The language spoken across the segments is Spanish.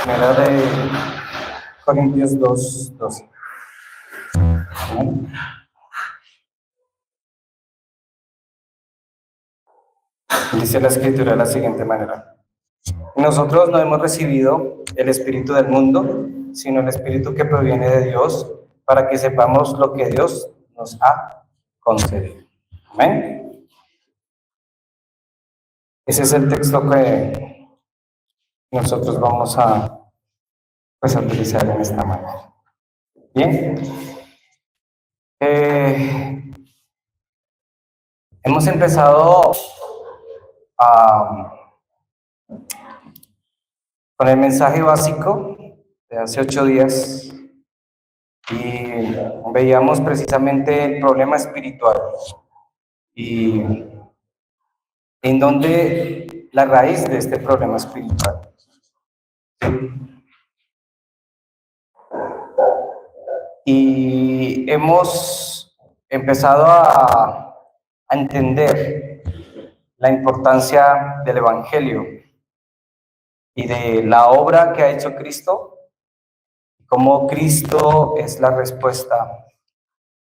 Primera de Corintios 2:12. Dice la escritura de la siguiente manera: nosotros no hemos recibido el espíritu del mundo, sino el espíritu que proviene de Dios, para que sepamos lo que Dios nos ha concedido. Amén. Ese es el texto que nosotros vamos a utilizar en esta manera. Bien. Hemos empezado con el mensaje básico de hace 8 días y veíamos precisamente el problema espiritual y en dónde la raíz de este problema espiritual. Y hemos empezado a entender la importancia del Evangelio y de la obra que ha hecho Cristo, cómo Cristo es la respuesta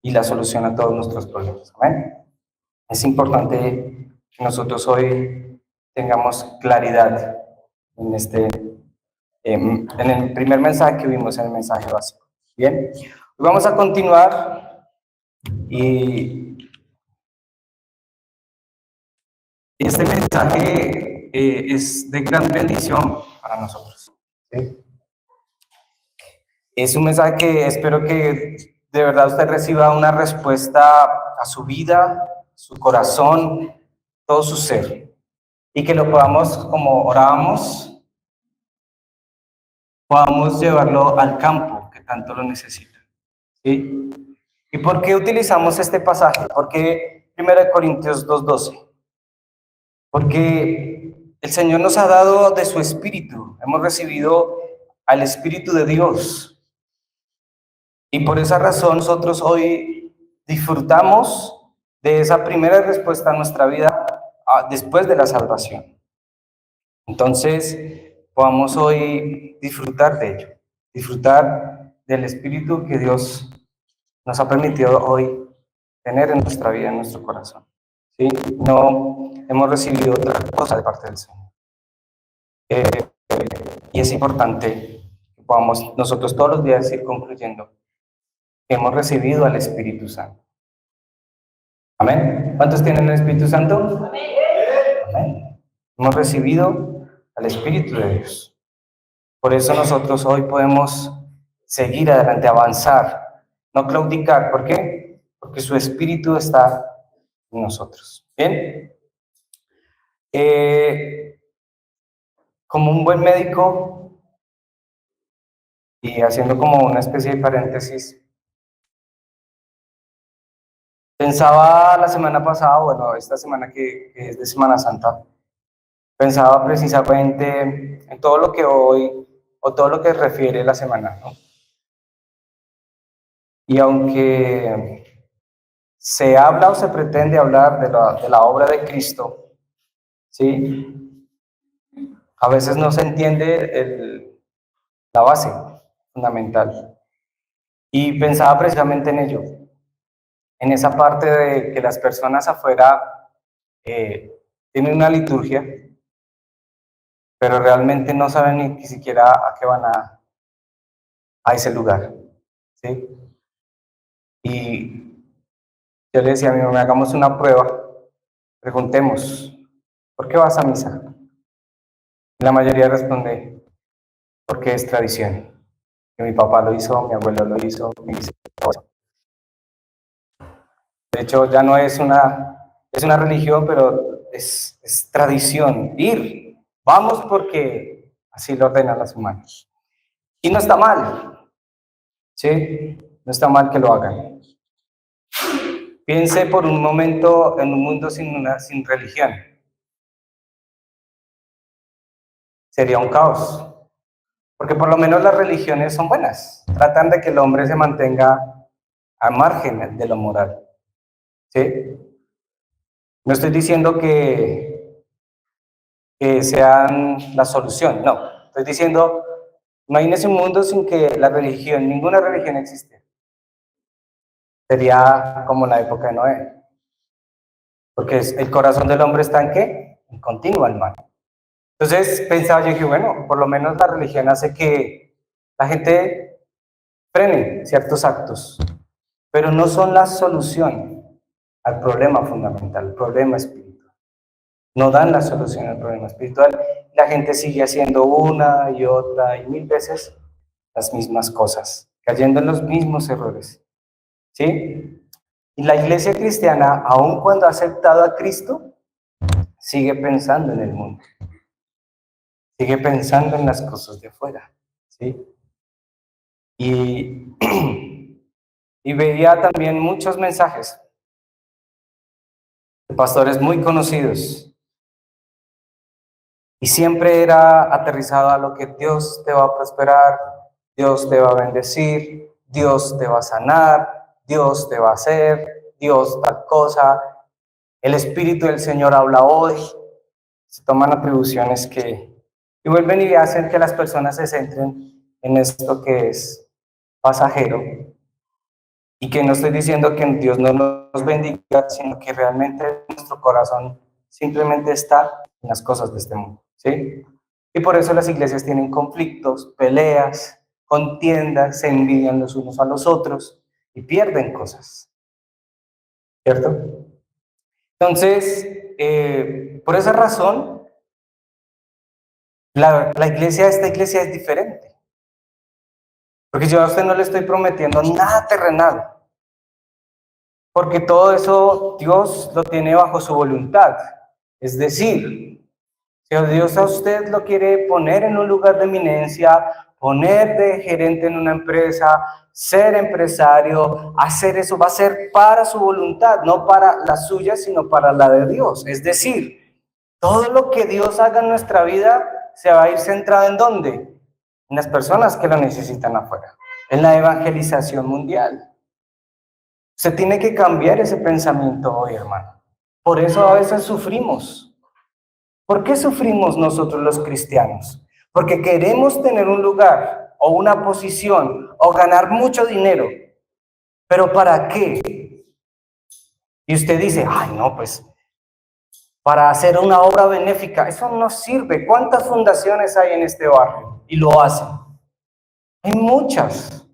y la solución a todos nuestros problemas. ¿Amén? Es importante que nosotros hoy tengamos claridad en el primer mensaje que vimos, en el mensaje básico. Bien, hoy vamos a continuar y este mensaje es de gran bendición para nosotros. ¿Sí? Es un mensaje que espero que de verdad usted reciba una respuesta a su vida, su corazón, todo su ser, y que lo podamos, como orábamos, podamos llevarlo al campo que tanto lo necesita. ¿Sí? ¿Y por qué utilizamos este pasaje? ¿Por qué 1 Corintios 2:12? Porque el Señor nos ha dado de su Espíritu, hemos recibido al Espíritu de Dios. Y por esa razón nosotros hoy disfrutamos de esa primera respuesta a nuestra vida después de la salvación. Entonces, podamos hoy disfrutar de ello, disfrutar del Espíritu que Dios nos ha permitido hoy tener en nuestra vida, en nuestro corazón. ¿Sí? No hemos recibido otra cosa de parte del Señor. Y es importante que podamos nosotros todos los días ir concluyendo que hemos recibido al Espíritu Santo. ¿Amén? ¿Cuántos tienen el Espíritu Santo? Amén. Amén. Hemos recibido al Espíritu de Dios. Por eso nosotros hoy podemos seguir adelante, avanzar, no claudicar. ¿Por qué? Porque su Espíritu está en nosotros. ¿Bien? Como un buen médico, y haciendo como una especie de paréntesis, pensaba la semana pasada, bueno, esta semana que es de Semana Santa, pensaba precisamente en todo lo que hoy, o todo lo que refiere la semana, ¿no? Y aunque se habla o se pretende hablar de la obra de Cristo, ¿sí? A veces no se entiende la base fundamental. Y pensaba precisamente en ello, en esa parte de que las personas afuera tienen una liturgia, pero realmente no saben ni siquiera a qué van a ese lugar, ¿sí? Y yo le decía a mi mamá, hagamos una prueba, preguntemos, ¿por qué vas a misa? Y la mayoría responde, porque es tradición. Que mi papá lo hizo, mi abuelo lo hizo, mi esposa. De hecho, ya no es una religión, pero es tradición. Ir, vamos porque así lo ordenan los humanos. Y no está mal, ¿sí? No está mal que lo hagan. Piense por un momento en un mundo sin religión. Sería un caos. Porque por lo menos las religiones son buenas. Tratan de que el hombre se mantenga al margen de lo moral. ¿Sí? No estoy diciendo que que sean la solución. No, estoy diciendo, imagínese un mundo sin que la religión, ninguna religión existe. Sería como la época de Noé. Porque el corazón del hombre está en ¿qué? En continuo al mal. Entonces pensaba yo que, bueno, por lo menos la religión hace que la gente frene ciertos actos, pero no son la solución al problema fundamental, el problema espiritual. No dan la solución al problema espiritual. La gente sigue haciendo una y otra y mil veces las mismas cosas, cayendo en los mismos errores. ¿Sí? Y la iglesia cristiana, aun cuando ha aceptado a Cristo, sigue pensando en el mundo. Sigue pensando en las cosas de afuera. ¿Sí? Y, y veía también muchos mensajes de pastores muy conocidos. Y siempre era aterrizado a lo que Dios te va a prosperar, Dios te va a bendecir, Dios te va a sanar, Dios te va a hacer, Dios tal cosa. El Espíritu del Señor habla hoy. Se toman atribuciones y vuelven y hacen que las personas se centren en esto que es pasajero. Y que no estoy diciendo que Dios no nos bendiga, sino que realmente nuestro corazón simplemente está en las cosas de este mundo, ¿sí? Y por eso las iglesias tienen conflictos, peleas, contiendas, se envidian los unos a los otros y pierden cosas, ¿cierto? Entonces, por esa razón, esta iglesia es diferente. Porque yo a usted no le estoy prometiendo nada terrenal. Porque todo eso Dios lo tiene bajo su voluntad. Es decir, si Dios a usted lo quiere poner en un lugar de eminencia, poner de gerente en una empresa, ser empresario, hacer eso va a ser para su voluntad, no para la suya, sino para la de Dios. Es decir, todo lo que Dios haga en nuestra vida se va a ir centrado ¿en dónde? En las personas que lo necesitan afuera, en la evangelización mundial. Se tiene que cambiar ese pensamiento hoy, hermano. Por eso a veces sufrimos. ¿Por qué sufrimos nosotros los cristianos? Porque queremos tener un lugar o una posición o ganar mucho dinero. ¿Pero para qué? Y usted dice, ay no, pues para hacer una obra benéfica, eso no sirve. ¿Cuántas fundaciones hay en este barrio? Y lo hacen. Hay muchas.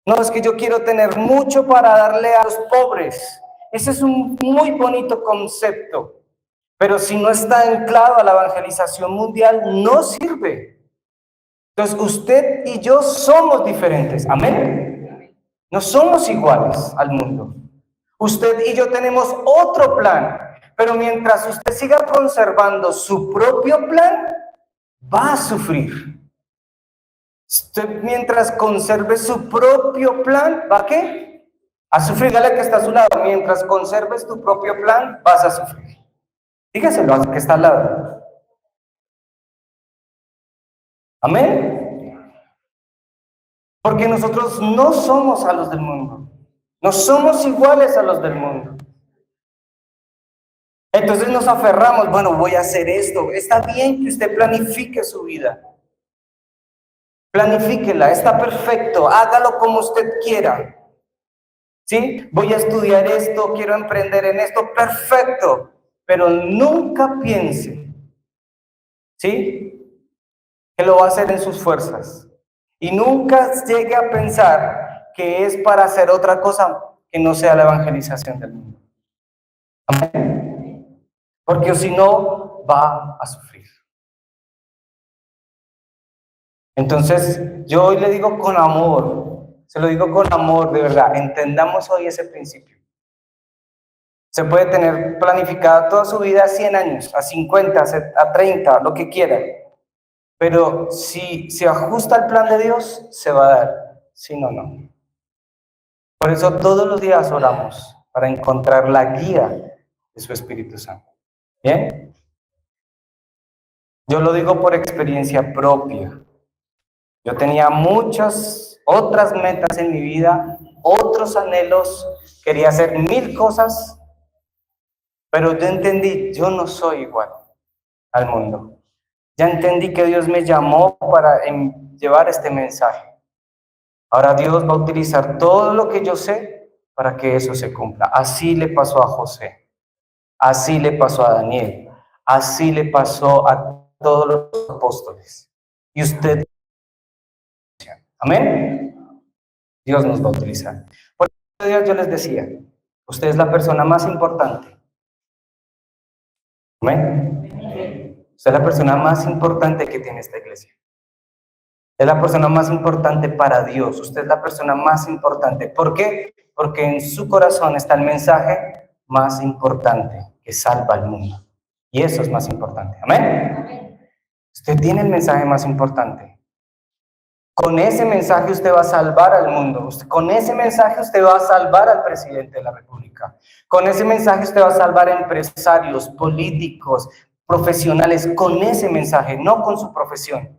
No, es que yo quiero tener mucho para darle a los pobres. Ese es un muy bonito concepto, pero si no está anclado a la evangelización mundial, no sirve. Entonces, usted y yo somos diferentes, amén. No somos iguales al mundo. Usted y yo tenemos otro plan, pero mientras usted siga conservando su propio plan, va a sufrir. Usted, mientras conserve su propio plan, ¿va a qué? A sufrir. Dale que está a su lado. Mientras conserves tu propio plan, vas a sufrir. Dígaselo al que está al lado. Amén. Porque nosotros no somos a los del mundo. No somos iguales a los del mundo. Entonces nos aferramos, bueno, voy a hacer esto. Está bien que usted planifique su vida. Planifíquela, está perfecto. Hágalo como usted quiera. ¿Sí? Voy a estudiar esto, quiero emprender en esto, perfecto, pero nunca piense, ¿sí? Que lo va a hacer en sus fuerzas. Y nunca llegue a pensar que es para hacer otra cosa que no sea la evangelización del mundo. Amén. Porque si no, va a sufrir. Entonces, yo hoy le digo con amor, se lo digo con amor, de verdad, entendamos hoy ese principio. Se puede tener planificada toda su vida a 100 años, a 50, a 30, lo que quiera. Pero si se ajusta al plan de Dios, se va a dar. Si no, no. Por eso todos los días oramos para encontrar la guía de su Espíritu Santo. ¿Bien? Yo lo digo por experiencia propia. Yo tenía muchas otras metas en mi vida, otros anhelos, quería hacer 1000 cosas, pero yo entendí, yo no soy igual. al mundo. Ya entendí que Dios me llamó para llevar este mensaje. Ahora Dios va a utilizar todo lo que yo sé para que eso se cumpla. Así le pasó a José, así le pasó a Daniel, así le pasó a todos los apóstoles. Y usted, amén, Dios nos va a utilizar. Por eso yo les decía, usted es la persona más importante. Amén. Usted es la persona más importante que tiene esta iglesia. Es la persona más importante para Dios. Usted es la persona más importante. ¿Por qué? Porque en su corazón está el mensaje más importante que salva al mundo. Y eso es más importante. Amén. Usted tiene el mensaje más importante. Con ese mensaje usted va a salvar al mundo. Con ese mensaje usted va a salvar al presidente de la República. Con ese mensaje usted va a salvar a empresarios, políticos, profesionales. Con ese mensaje, no con su profesión.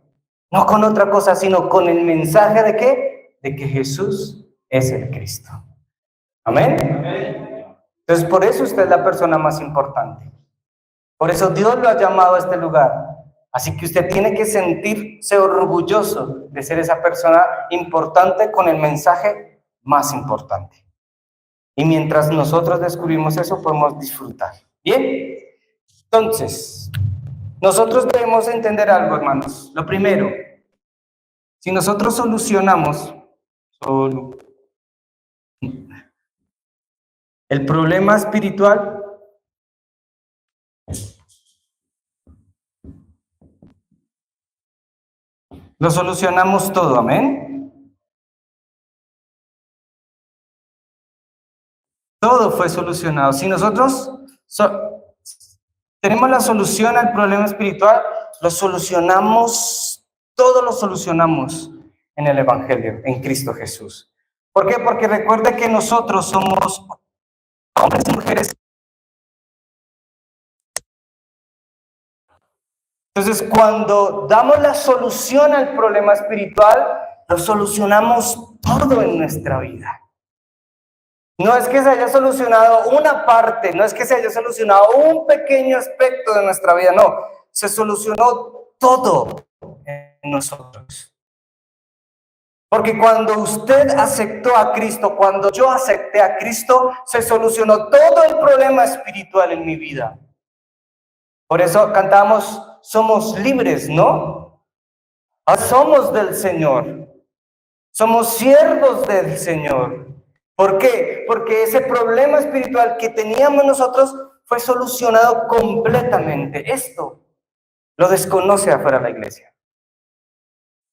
No con otra cosa, sino con el mensaje de ¿qué? De que Jesús es el Cristo. ¿Amén? Entonces, por eso usted es la persona más importante. Por eso Dios lo ha llamado a este lugar. Así que usted tiene que sentirse orgulloso de ser esa persona importante con el mensaje más importante. Y mientras nosotros descubrimos eso, podemos disfrutar. ¿Bien? Entonces, nosotros debemos entender algo, hermanos. Lo primero, si nosotros solucionamos el problema espiritual, lo solucionamos todo, amén. Todo fue solucionado. Si nosotros tenemos la solución al problema espiritual, lo solucionamos, todo lo solucionamos en el Evangelio, en Cristo Jesús. ¿Por qué? Porque recuerde que nosotros somos hombres y mujeres. Entonces, cuando damos la solución al problema espiritual, lo solucionamos todo en nuestra vida. No es que se haya solucionado una parte, no es que se haya solucionado un pequeño aspecto de nuestra vida, no, se solucionó todo en nosotros. Porque cuando usted aceptó a Cristo, cuando yo acepté a Cristo, se solucionó todo el problema espiritual en mi vida. Por eso cantamos, somos libres, ¿no? Somos del Señor, somos siervos del Señor. ¿Por qué? Porque ese problema espiritual que teníamos nosotros fue solucionado completamente. Esto lo desconoce afuera de la iglesia.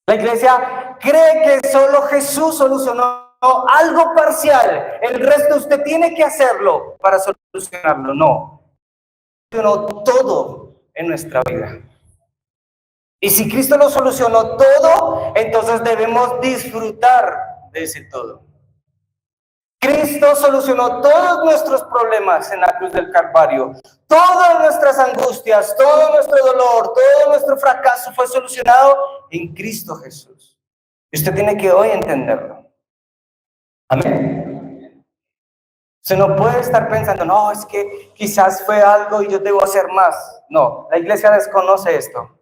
La iglesia cree que solo Jesús solucionó algo parcial. El resto usted tiene que hacerlo para solucionarlo. No. Solucionó todo en nuestra vida. Y si Cristo lo solucionó todo, entonces debemos disfrutar de ese todo. Cristo solucionó todos nuestros problemas en la cruz del Calvario. Todas nuestras angustias, todo nuestro dolor, todo nuestro fracaso fue solucionado en Cristo Jesús. Y usted tiene que hoy entenderlo. Amén. Usted no puede estar pensando, no, es que quizás fue algo y yo debo hacer más. No, la iglesia desconoce esto.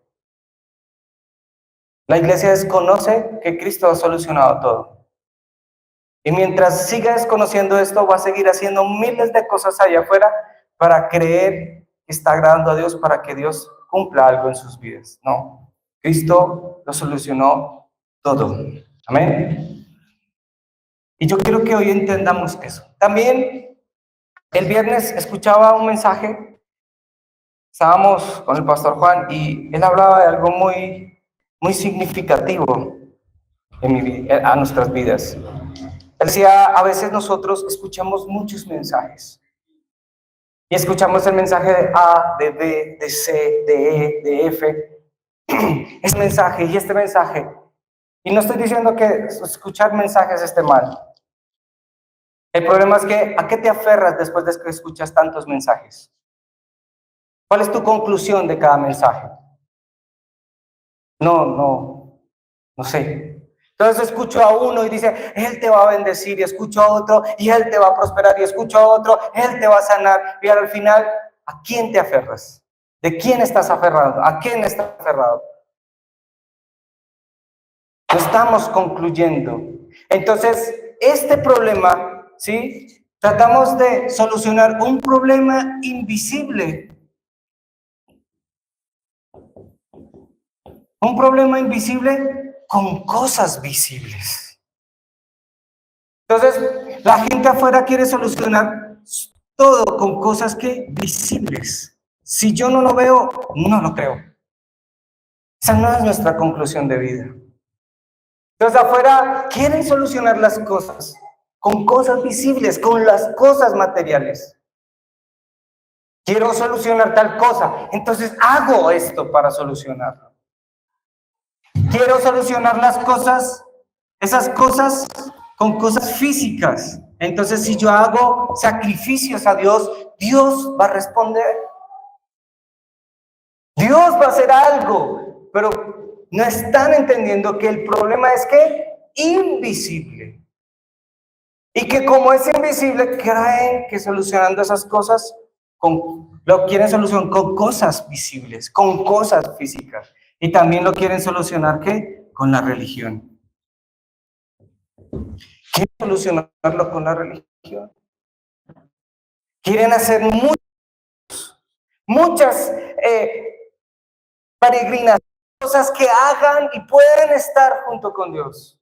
La iglesia desconoce que Cristo ha solucionado todo. Y mientras siga desconociendo esto, va a seguir haciendo miles de cosas allá afuera para creer que está agradando a Dios, para que Dios cumpla algo en sus vidas. No, Cristo lo solucionó todo. Amén. Y yo quiero que hoy entendamos eso. También el viernes escuchaba un mensaje, estábamos con el pastor Juan y él hablaba de algo muy, muy significativo a nuestras vidas. Él decía, a veces nosotros escuchamos muchos mensajes. Y escuchamos el mensaje de A, de B, de C, de E, de F. Este mensaje y este mensaje. Y no estoy diciendo que escuchar mensajes esté mal. El problema es que, ¿a qué te aferras después de que escuchas tantos mensajes? ¿Cuál es tu conclusión de cada mensaje? No sé. Entonces escucho a uno y dice, Él te va a bendecir, y escucho a otro y Él te va a prosperar, y escucho a otro, Él te va a sanar, y al final, ¿a quién te aferras? ¿De quién estás aferrado? ¿A quién estás aferrado? No estamos concluyendo. Entonces, este problema, ¿sí? Tratamos de solucionar un problema invisible. Un problema invisible con cosas visibles. Entonces, la gente afuera quiere solucionar todo con cosas que visibles. Si yo no lo veo, no lo creo. Esa no es nuestra conclusión de vida. Entonces, afuera quieren solucionar las cosas con cosas visibles, con las cosas materiales. Quiero solucionar tal cosa, entonces hago esto para solucionarlo. Quiero solucionar las cosas, esas cosas con cosas físicas. Entonces, si yo hago sacrificios a Dios, Dios va a responder. Dios va a hacer algo, pero no están entendiendo que el problema es que invisible. Y que como es invisible, creen que solucionando esas cosas, lo quieren solucionar con cosas visibles, con cosas físicas. Y también lo quieren solucionar, ¿qué? Con la religión. Quieren solucionarlo con la religión. Quieren hacer muchas peregrinaciones, cosas que hagan y pueden estar junto con Dios.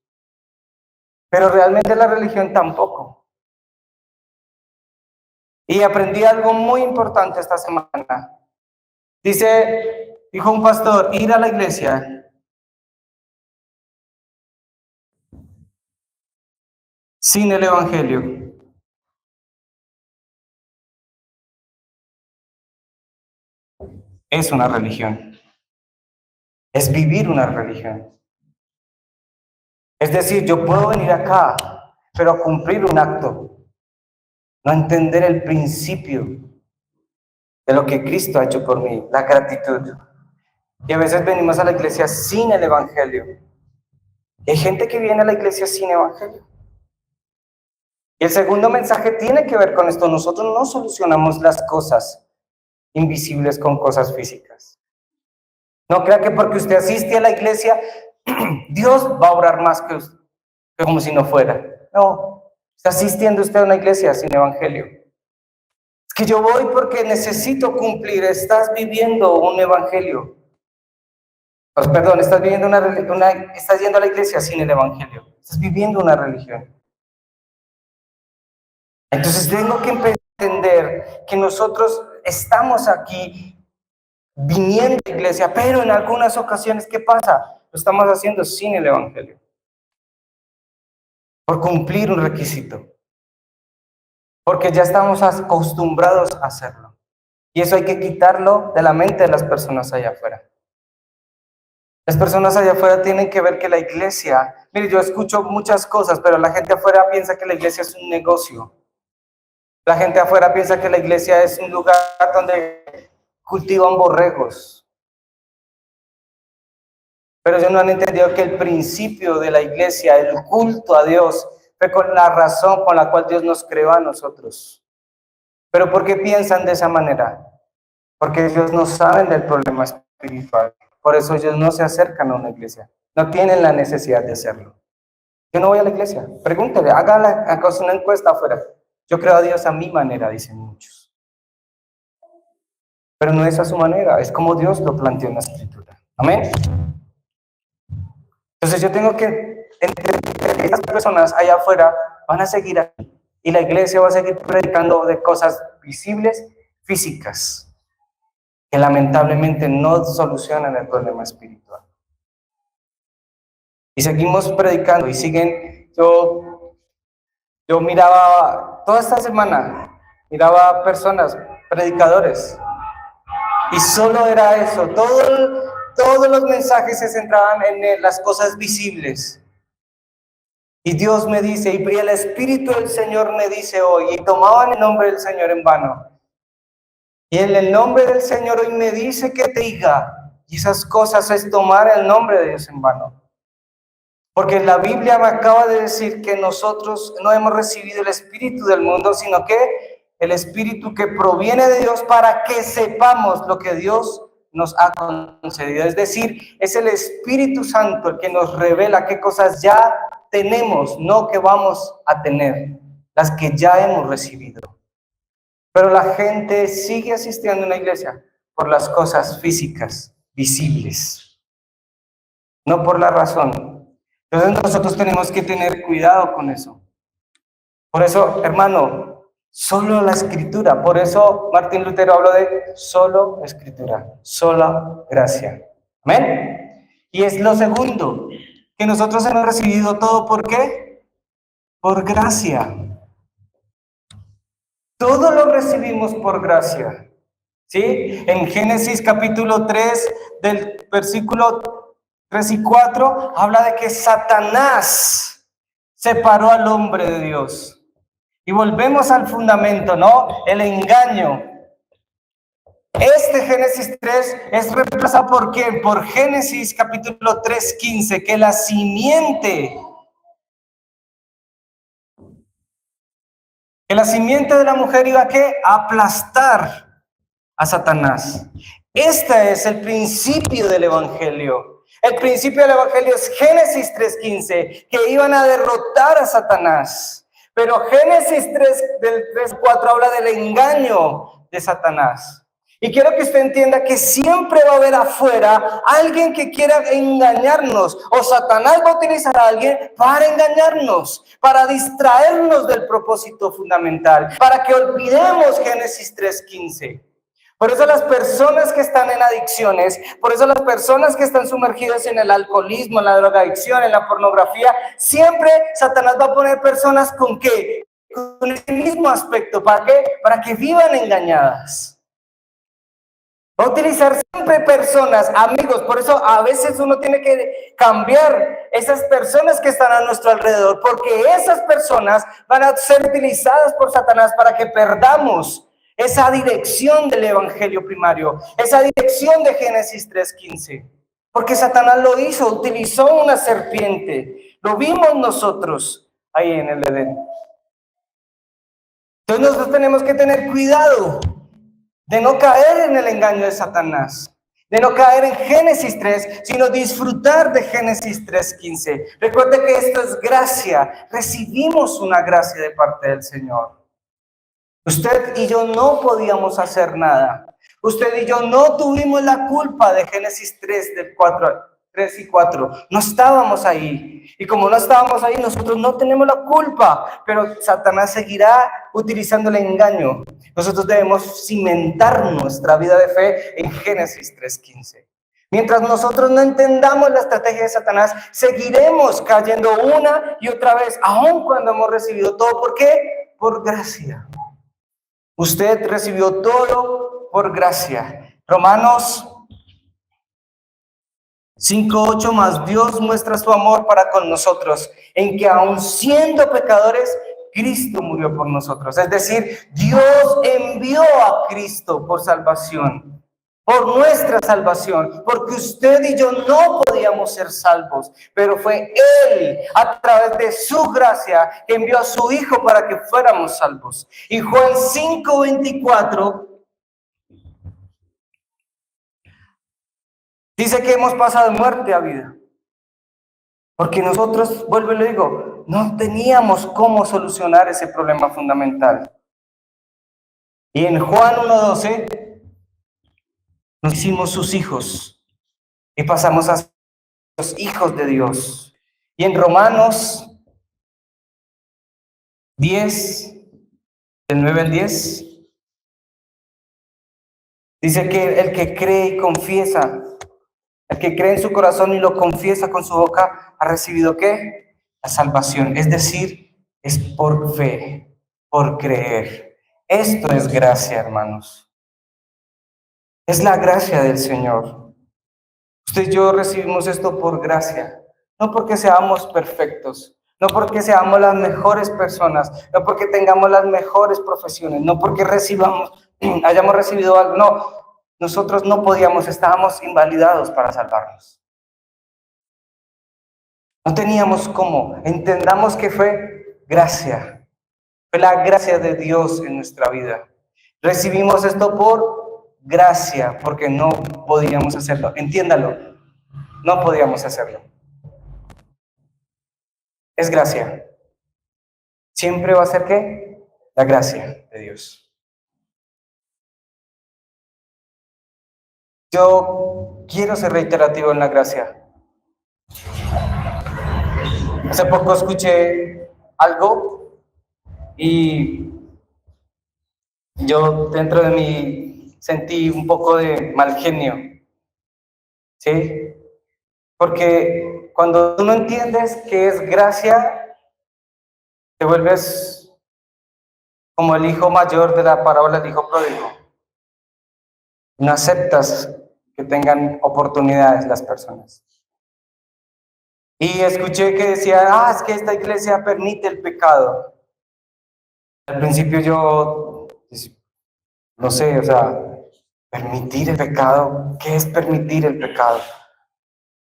Pero realmente la religión tampoco. Y aprendí algo muy importante esta semana. Dijo un pastor, ir a la iglesia sin el evangelio es una religión. Es vivir una religión. Es decir, yo puedo venir acá, pero cumplir un acto, no entender el principio de lo que Cristo ha hecho por mí, la gratitud. Y a veces venimos a la iglesia sin el evangelio. Y hay gente que viene a la iglesia sin evangelio. Y el segundo mensaje tiene que ver con esto. Nosotros no solucionamos las cosas invisibles con cosas físicas. No crea que porque usted asiste a la iglesia, Dios va a obrar más que usted, que como si no fuera. No, está asistiendo usted a una iglesia sin evangelio. Es que yo voy porque necesito cumplir. Estás viviendo un evangelio. Pues, perdón, estás viviendo estás yendo a la iglesia sin el evangelio. Estás viviendo una religión. Entonces tengo que empezar a entender que nosotros estamos aquí viniendo a la iglesia, pero en algunas ocasiones, ¿qué pasa? Lo estamos haciendo sin el evangelio. Por cumplir un requisito. Porque ya estamos acostumbrados a hacerlo. Y eso hay que quitarlo de la mente de las personas allá afuera. Las personas allá afuera tienen que ver que la iglesia, mire, yo escucho muchas cosas, pero la gente afuera piensa que la iglesia es un negocio. La gente afuera piensa que la iglesia es un lugar donde cultivan borregos. Pero ellos no han entendido que el principio de la iglesia, el culto a Dios, fue con la razón con la cual Dios nos creó a nosotros. ¿Pero por qué piensan de esa manera? Porque ellos no saben del problema espiritual. Por eso ellos no se acercan a una iglesia. No tienen la necesidad de hacerlo. Yo no voy a la iglesia. Pregúntele, haga una encuesta afuera. Yo creo a Dios a mi manera, dicen muchos. Pero no es a su manera, es como Dios lo planteó en la Escritura. Amén. Entonces yo tengo que entender que estas personas allá afuera van a seguir aquí. Y la iglesia va a seguir predicando de cosas visibles, físicas, que lamentablemente no solucionan el problema espiritual. Y seguimos predicando y siguen. Yo miraba toda esta semana, miraba personas, predicadores, y solo era eso. Todos los mensajes se centraban en las cosas visibles. Y Dios me dice, y el Espíritu del Señor me dice hoy, y tomaban el nombre del Señor en vano. Y en el nombre del Señor hoy me dice que te diga, y esas cosas es tomar el nombre de Dios en vano. Porque la Biblia me acaba de decir que nosotros no hemos recibido el espíritu del mundo, sino que el Espíritu que proviene de Dios para que sepamos lo que Dios nos ha concedido. Es decir, es el Espíritu Santo el que nos revela qué cosas ya tenemos, no que vamos a tener, las que ya hemos recibido. Pero la gente sigue asistiendo a una iglesia por las cosas físicas, visibles, no por la razón. Entonces nosotros tenemos que tener cuidado con eso. Por eso, hermano, solo la Escritura. Por eso Martín Lutero habló de solo Escritura, sola gracia. Amén. Y es lo segundo, que nosotros hemos recibido todo, ¿por qué? Por gracia. Todo lo recibimos por gracia. ¿Sí? En Génesis capítulo 3, del versículo 3 y 4, habla de que Satanás separó al hombre de Dios. Y volvemos al fundamento, ¿no? El engaño. Este Génesis 3 es reemplazado ¿por quién? Por Génesis capítulo 3, 15, que la simiente de la mujer iba a ¿qué? A aplastar a Satanás. Este es el principio del Evangelio. El principio del Evangelio es Génesis 3:15, que iban a derrotar a Satanás. Pero Génesis 3, del 3:4 habla del engaño de Satanás. Y quiero que usted entienda que siempre va a haber afuera alguien que quiera engañarnos, o Satanás va a utilizar a alguien para engañarnos, para distraernos del propósito fundamental, para que olvidemos Génesis 3:15. Por eso las personas que están en adicciones, por eso las personas que están sumergidas en el alcoholismo, en la drogadicción, en la pornografía, siempre Satanás va a poner personas ¿con qué? Con el mismo aspecto. ¿Para qué? Para que vivan engañadas. Va a utilizar siempre personas, amigos. Por eso a veces uno tiene que cambiar esas personas que están a nuestro alrededor, porque esas personas van a ser utilizadas por Satanás para que perdamos esa dirección del evangelio primario, esa dirección de Génesis 3:15. Porque Satanás lo hizo, utilizó una serpiente. Lo vimos nosotros ahí en el Edén. Entonces nosotros tenemos que tener cuidado de no caer en el engaño de Satanás, de no caer en Génesis 3, sino disfrutar de Génesis 3:15. Recuerde que esto es gracia, recibimos una gracia de parte del Señor. Usted y yo no podíamos hacer nada. Usted y yo no tuvimos la culpa de Génesis 3, del 3 y 4. No estábamos ahí. Y como no estábamos ahí, nosotros no tenemos la culpa. Pero Satanás seguirá utilizando el engaño. Nosotros debemos cimentar nuestra vida de fe en Génesis 3:15. Mientras nosotros no entendamos la estrategia de Satanás, seguiremos cayendo una y otra vez, aun cuando hemos recibido todo. ¿Por qué? Por gracia. Usted recibió todo por gracia. Romanos 5:8, más Dios muestra su amor para con nosotros, en que aun siendo pecadores, Cristo murió por nosotros. Es decir, Dios envió a Cristo por salvación, por nuestra salvación, porque usted y yo no podíamos ser salvos, pero fue Él, a través de su gracia, que envió a su Hijo para que fuéramos salvos. Y Juan 5:24 dice que hemos pasado de muerte a vida, porque nosotros, vuelvo y le digo, no teníamos cómo solucionar ese problema fundamental. Y en Juan 1:12 nos hicimos sus hijos y pasamos a ser los hijos de Dios. Y en Romanos 10, del 9 al 10, dice que el que cree y confiesa, el que cree en su corazón y lo confiesa con su boca, ha recibido ¿qué? La salvación. Es decir, es por fe, por creer. Esto es gracia, hermanos. Es la gracia del Señor. Usted y yo recibimos esto por gracia, no porque seamos perfectos, no porque seamos las mejores personas, no porque tengamos las mejores profesiones, no porque hayamos recibido algo, no. Nosotros no podíamos, estábamos invalidados para salvarnos. No teníamos cómo. Entendamos que fue gracia. Fue la gracia de Dios en nuestra vida. Recibimos esto por gracia, porque no podíamos hacerlo. Entiéndalo, no podíamos hacerlo. Es gracia. Siempre va a ser ¿qué? La gracia de Dios. Yo quiero ser reiterativo en la gracia. Hace poco escuché algo y yo dentro de mí sentí un poco de mal genio, ¿sí? Porque cuando tú no entiendes qué es gracia, te vuelves como el hijo mayor de la parábola del hijo pródigo. No aceptas que tengan oportunidades las personas. Y escuché que decía, es que esta iglesia permite el pecado. Al principio yo, no sé, o sea, permitir el pecado, ¿qué es permitir el pecado?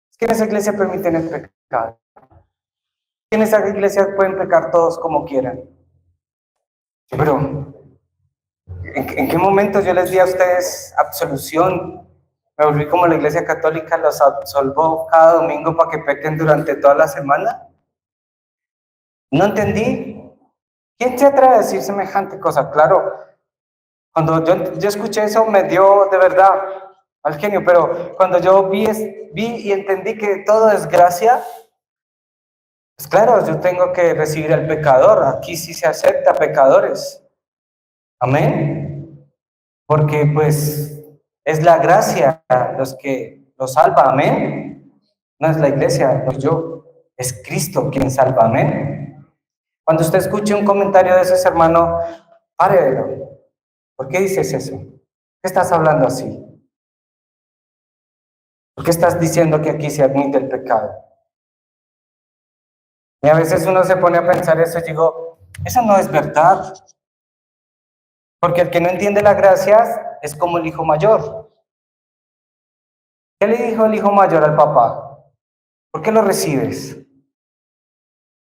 Es que en esa iglesia permiten el pecado. En esa iglesia pueden pecar todos como quieran. Pero, ¿en qué momento yo les di a ustedes absolución? Me volví como la iglesia católica, los absolvó cada domingo para que pequen durante toda la semana. No entendí. ¿Quién se atreve a decir semejante cosa? Claro, cuando yo escuché eso me dio de verdad al genio, pero cuando yo vi y entendí que todo es gracia, pues claro, yo tengo que recibir al pecador. Aquí sí se acepta pecadores. Amén. Porque pues es la gracia los que los salva. Amén. No es la iglesia, no es yo. Es Cristo quien salva. Amén. Cuando usted escuche un comentario de ese hermano, párelo. ¿Por qué dices eso? ¿Qué estás hablando así? ¿Por qué estás diciendo que aquí se admite el pecado? Y a veces uno se pone a pensar eso y digo, eso no es verdad. Porque el que no entiende las gracias es como el hijo mayor. ¿Qué le dijo el hijo mayor al papá? ¿Por qué lo recibes?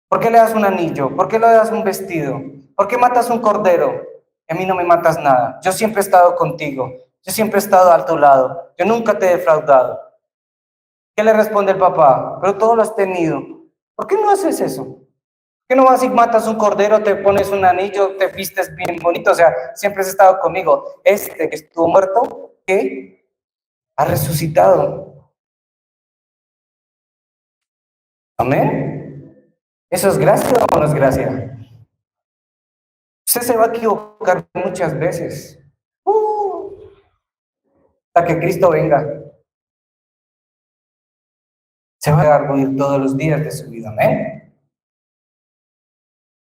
¿Por qué le das un anillo? ¿Por qué le das un vestido? ¿Por qué matas un cordero? A mí no me matas nada. Yo siempre he estado contigo. Yo siempre he estado a tu lado. Yo nunca te he defraudado. ¿Qué le responde el papá? Pero todo lo has tenido. ¿Por qué no haces eso? ¿Por qué no vas y matas un cordero, te pones un anillo, te vistes bien bonito? O sea, siempre has estado conmigo. Este que estuvo muerto, ¿qué? Ha resucitado. Amén. ¿Eso es gracia o no es gracia? Usted se va a equivocar muchas veces. Hasta que Cristo venga. Se va a arguir todos los días de su vida. Amén.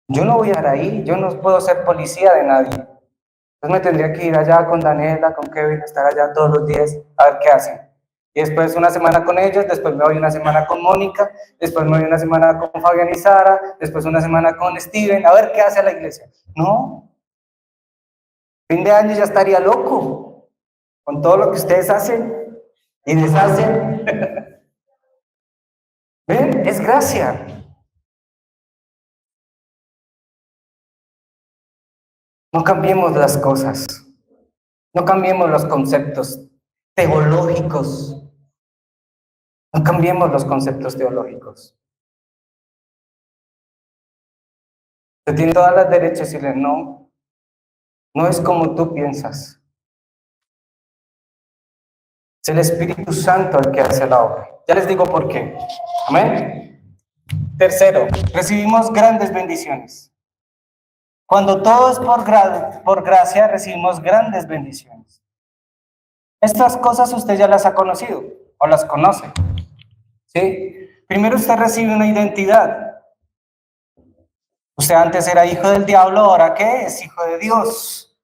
Yo no voy a estar ahí. Yo no puedo ser policía de nadie. Entonces me tendría que ir allá con Daniela, con Kevin, estar allá todos los días a ver qué hacen. Y después una semana con ellos, después me voy una semana con Mónica, después me voy una semana con Fabián y Sara, después una semana con Steven, a ver qué hace la iglesia. No. Fin de año ya estaría loco con todo lo que ustedes hacen y deshacen. ¿Ven? Es gracia. No cambiemos las cosas. No cambiemos los conceptos teológicos. No cambiemos los conceptos teológicos. Usted tiene todas las derechas y decirle, no, no es como tú piensas. Es el Espíritu Santo el que hace la obra. Ya les digo por qué. Amén. Tercero, recibimos grandes bendiciones. Cuando todo es por gracia, recibimos grandes bendiciones. Estas cosas usted ya las ha conocido o las conoce. ¿Sí? Primero usted recibe una identidad. Usted antes era hijo del diablo, ¿ahora qué? Es hijo de Dios.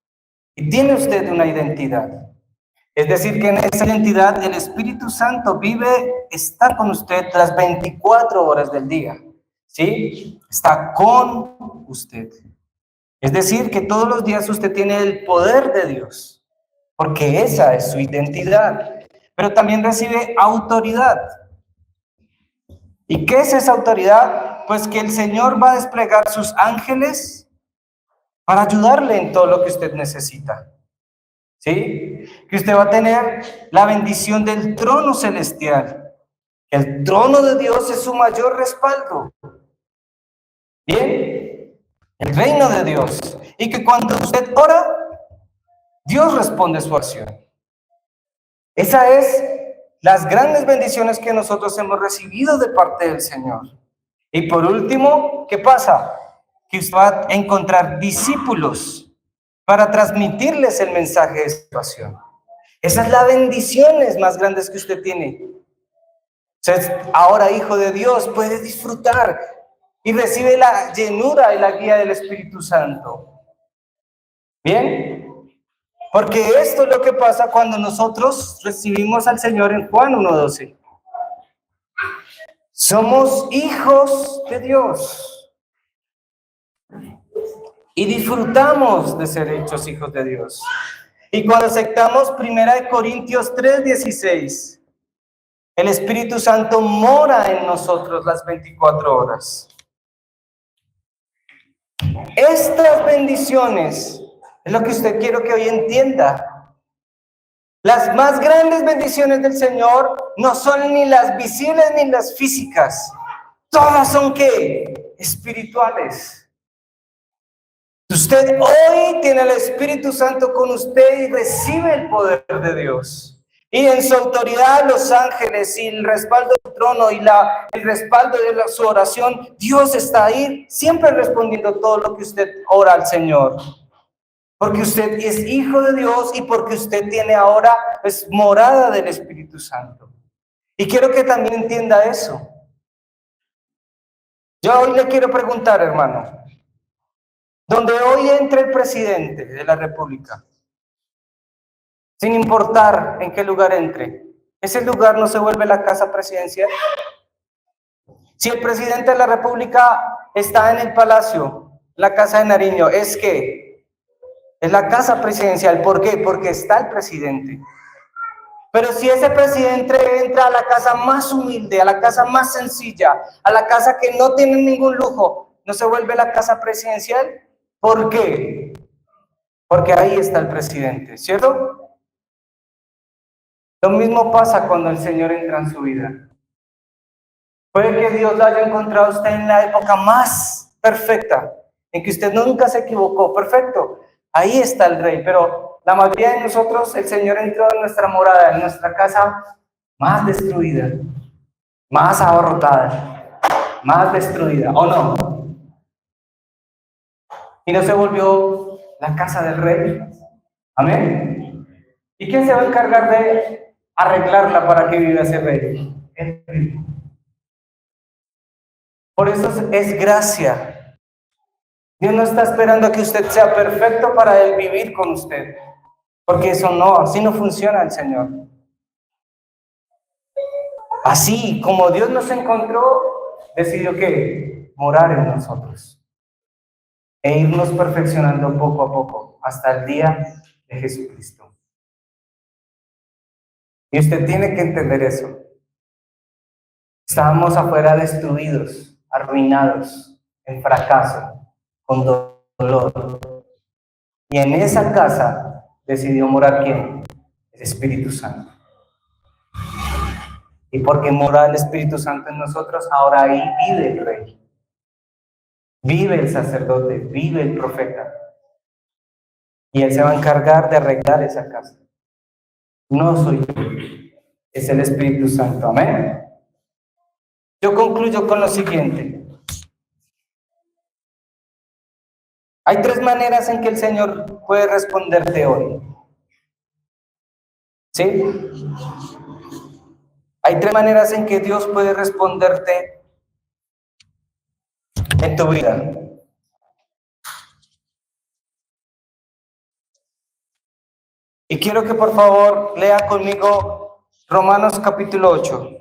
Y tiene usted una identidad. Es decir, que en esa identidad el Espíritu Santo está con usted las 24 horas del día. ¿Sí? Está con usted. Es decir, que todos los días usted tiene el poder de Dios, porque esa es su identidad. Pero también recibe autoridad. ¿Y qué es esa autoridad? Pues que el Señor va a desplegar sus ángeles para ayudarle en todo lo que usted necesita. ¿Sí? Que usted va a tener la bendición del trono celestial. El trono de Dios es su mayor respaldo. Bien, el reino de Dios. Y que cuando usted ora, Dios responde su acción. Esa es las grandes bendiciones que nosotros hemos recibido de parte del Señor. Y por último, ¿qué pasa? Que usted va a encontrar discípulos para transmitirles el mensaje de salvación. Esa es la bendiciones más grandes que usted tiene. Usted, ahora hijo de Dios, puede disfrutar y recibe la llenura y la guía del Espíritu Santo. ¿Bien? Porque esto es lo que pasa cuando nosotros recibimos al Señor en Juan 1:12. Somos hijos de Dios y disfrutamos de ser hechos hijos de Dios. Y cuando aceptamos 1 Corintios 3:16, el Espíritu Santo mora en nosotros las 24 horas. Estas bendiciones es lo que usted quiero que hoy entienda. Las más grandes bendiciones del Señor no son ni las visibles ni las físicas. Todas son ¿qué? Espirituales. Usted hoy tiene el Espíritu Santo con usted y recibe el poder de Dios. Y en su autoridad los ángeles y el respaldo del trono y el respaldo de su oración, Dios está ahí siempre respondiendo todo lo que usted ora al Señor. Porque usted es hijo de Dios y porque usted tiene ahora morada del Espíritu Santo. Y quiero que también entienda eso. Yo hoy le quiero preguntar, hermano, donde hoy entre el presidente de la República, sin importar en qué lugar entre, ese lugar no se vuelve la casa presidencial. Si el presidente de la República está en el Palacio, la Casa de Nariño, ¿es qué? Es la casa presidencial. ¿Por qué? Porque está el presidente. Pero si ese presidente entra a la casa más humilde, a la casa más sencilla, a la casa que no tiene ningún lujo, ¿no se vuelve la casa presidencial? ¿Por qué? Porque ahí está el presidente, ¿cierto? Lo mismo pasa cuando el Señor entra en su vida. Puede que Dios lo haya encontrado a usted en la época más perfecta, en que usted nunca se equivocó, perfecto. Ahí está el Rey, pero la mayoría de nosotros, el Señor entró en nuestra morada, en nuestra casa más destruida, más abarrotada, más destruida, ¿o no? Y no se volvió la casa del Rey. Amén. ¿Y quién se va a encargar de arreglarla para que viva ese Rey? El Rey. Por eso es gracia. Dios no está esperando a que usted sea perfecto para Él vivir con usted. Porque eso no, así no funciona el Señor. Así como Dios nos encontró, decidió que morar en nosotros. E irnos perfeccionando poco a poco hasta el día de Jesucristo. Y usted tiene que entender eso. Estábamos afuera destruidos, arruinados, en fracaso, con dolor. Y en esa casa decidió morar ¿quién? El Espíritu Santo. Y porque mora el Espíritu Santo en nosotros, ahora ahí vive el Rey. Vive el sacerdote, vive el profeta. Y Él se va a encargar de arreglar esa casa. No soy yo, es el Espíritu Santo. Amén. Yo concluyo con lo siguiente. Hay tres maneras en que el Señor puede responderte hoy. ¿Sí? Hay tres maneras en que Dios puede responderte en tu vida. Y quiero que por favor lea conmigo Romanos capítulo 8.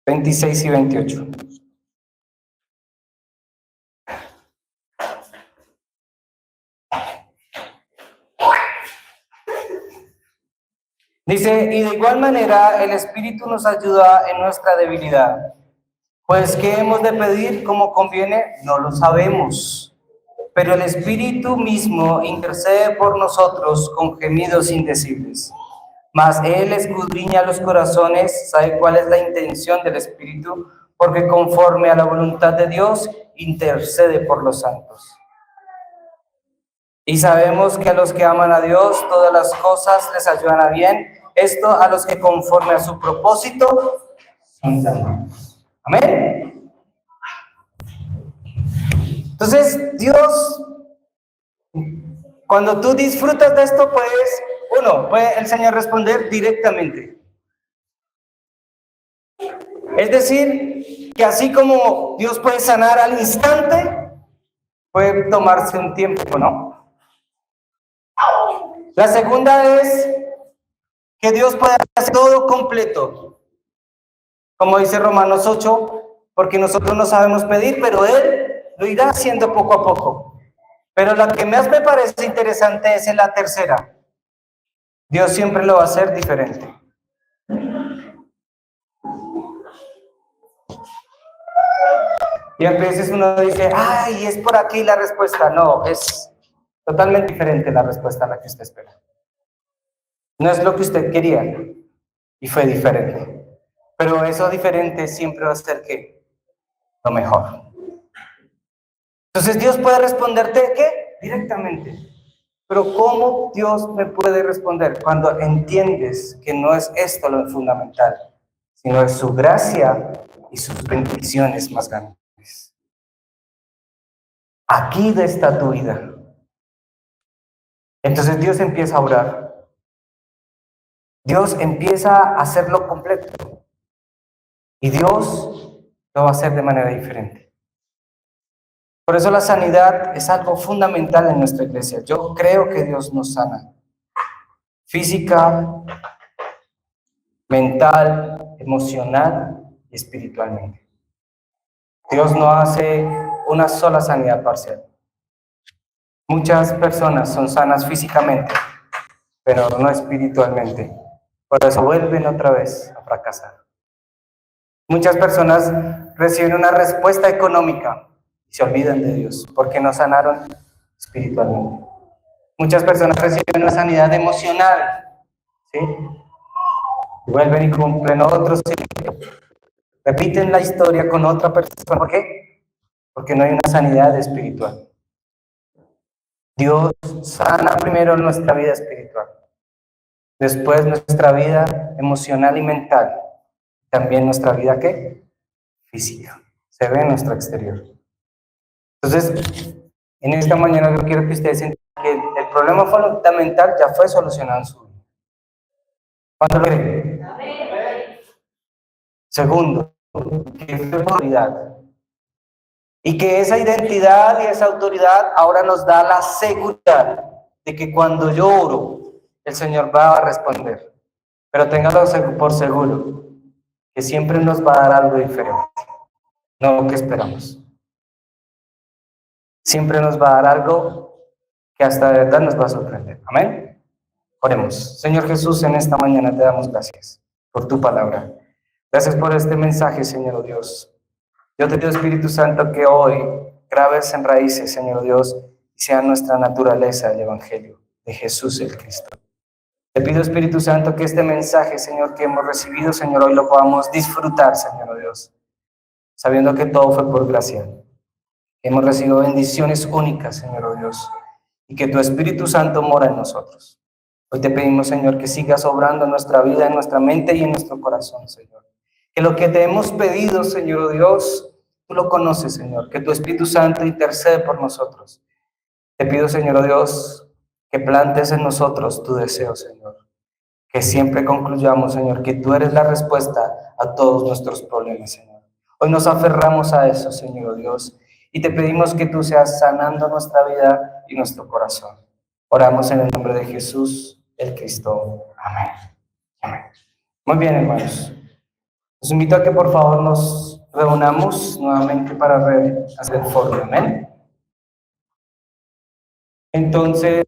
(26 y 28). Dice, y de igual manera el Espíritu nos ayuda en nuestra debilidad. Pues, ¿qué hemos de pedir como conviene? No lo sabemos. Pero el Espíritu mismo intercede por nosotros con gemidos indecibles. Mas Él escudriña los corazones, sabe cuál es la intención del Espíritu, porque conforme a la voluntad de Dios, intercede por los santos. Y sabemos que a los que aman a Dios, todas las cosas les ayudan a bien, esto a los que conforme a su propósito son llamados. Amén. Entonces, Dios, cuando tú disfrutas de esto, puede el Señor responder directamente. Es decir, que así como Dios puede sanar al instante, puede tomarse un tiempo, ¿no? La segunda es que Dios puede hacer todo completo. Como dice Romanos 8, porque nosotros no sabemos pedir, pero Él lo irá haciendo poco a poco. Pero la que más me parece interesante es en la tercera. Dios siempre lo va a hacer diferente. Y a veces uno dice, ay, es por aquí la respuesta. No, es totalmente diferente la respuesta a la que usted espera. No es lo que usted quería y fue diferente. Pero eso diferente siempre va a ser ¿qué? Lo mejor. Entonces Dios puede responderte ¿qué? Directamente. Pero ¿cómo Dios me puede responder? Cuando entiendes que no es esto lo fundamental, sino es su gracia y sus bendiciones más grandes. Aquí está tu vida. Entonces Dios empieza a orar. Dios empieza a hacerlo completo. Y Dios lo va a hacer de manera diferente. Por eso la sanidad es algo fundamental en nuestra iglesia. Yo creo que Dios nos sana. Física, mental, emocional y espiritualmente. Dios no hace una sola sanidad parcial. Muchas personas son sanas físicamente, pero no espiritualmente. Por eso vuelven otra vez a fracasar. Muchas personas reciben una respuesta económica y se olvidan de Dios porque no sanaron espiritualmente. Muchas personas reciben una sanidad emocional, ¿sí? Y vuelven y cumplen otro ciclo. Repiten la historia con otra persona. ¿Por qué? Porque no hay una sanidad espiritual. Dios sana primero nuestra vida espiritual, después nuestra vida emocional y mental, también nuestra vida ¿qué? Física. Se ve en nuestro exterior. Entonces, en esta mañana yo quiero que ustedes entiendan que el problema fundamental ya fue solucionado en su vida. ¿Cuánto lo creen? Segundo, que es autoridad. Y que esa identidad y esa autoridad ahora nos da la seguridad de que cuando yo oro, el Señor va a responder. Pero téngalo por seguro, que siempre nos va a dar algo diferente, no lo que esperamos. Siempre nos va a dar algo que hasta de verdad nos va a sorprender. Amén. Oremos. Señor Jesús, en esta mañana te damos gracias por tu palabra. Gracias por este mensaje, Señor Dios. Yo te pido, Espíritu Santo, que hoy grabes en raíces, Señor Dios, y sea nuestra naturaleza el Evangelio de Jesús el Cristo. Te pido, Espíritu Santo, que este mensaje, Señor, que hemos recibido, Señor, hoy lo podamos disfrutar, Señor Dios, sabiendo que todo fue por gracia. Hemos recibido bendiciones únicas, Señor Dios, y que tu Espíritu Santo mora en nosotros. Hoy te pedimos, Señor, que sigas obrando en nuestra vida, en nuestra mente y en nuestro corazón, Señor. Que lo que te hemos pedido, Señor Dios, tú lo conoces, Señor. Que tu Espíritu Santo intercede por nosotros. Te pido, Señor Dios, que plantes en nosotros tu deseo, Señor. Que siempre concluyamos, Señor, que tú eres la respuesta a todos nuestros problemas, Señor. Hoy nos aferramos a eso, Señor Dios, y te pedimos que tú seas sanando nuestra vida y nuestro corazón. Oramos en el nombre de Jesús, el Cristo. Amén. Amén. Muy bien, hermanos. Los invito a que por favor nos reunamos nuevamente para hacer el foro. Amén. Entonces,